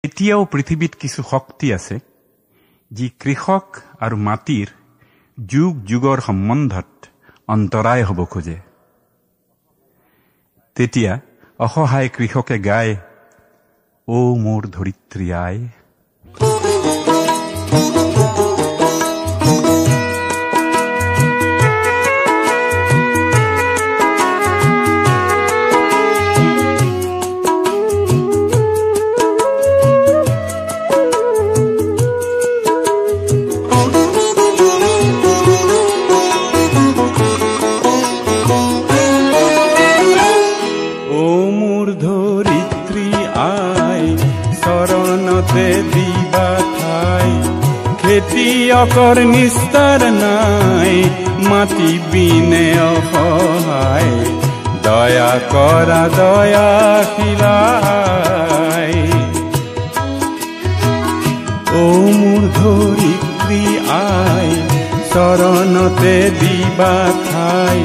এতিয়াও পৃথিৱীত কিছু শক্তি আছে যি কৃষক আৰু মাটিৰ যুগ যুগৰ সম্বন্ধত অন্তৰায় হ'ব খোজে। তেতিয়া অসহায় কৃষকে গায়, ও মোৰ ধৰিত্ৰী আই। খেতিয়কৰ নিস্তাৰ নাই, মাটি বিনে অসহায়, দয়া কৰা দয়াশীলাই। ও মোৰ ধৰিত্ৰী আই, চৰণতে দিবা ঠাই।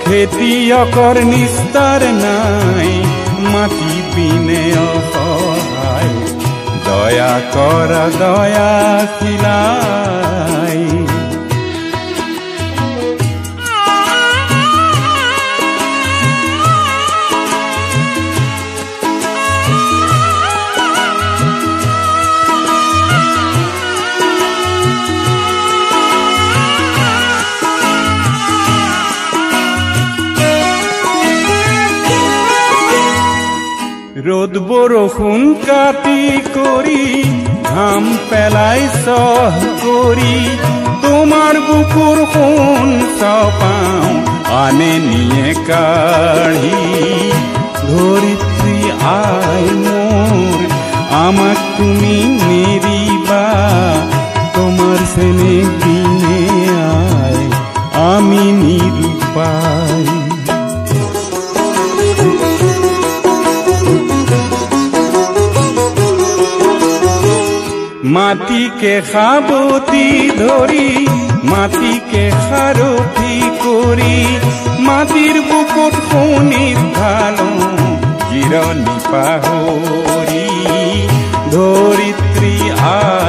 খেতিয়কৰ নিস্তাৰ নাই, মাটি বিনে অসহায়, দয়া কৰা দয়াশীলাই। ৰ'দ বৰষুণ কাটি কৰি, ঘাম পেলাই চহ কৰি, তোমাৰ বুকুৰ সোণ চপাওঁ আনে নিয়ে কাঢ়ি। ধৰিত্ৰী আই মোৰ, আমাক তুমি নেৰিবা, তোমাৰ চেনেহ বিনে আই আমি নিৰূপায়। মাটিকে সাবতি ধৰি, মাটিকে সাৰথি কৰি, মাটিৰ বুকুত শুনি ঢালো জিৰণি পাহৰি। ধৰিত্ৰী আই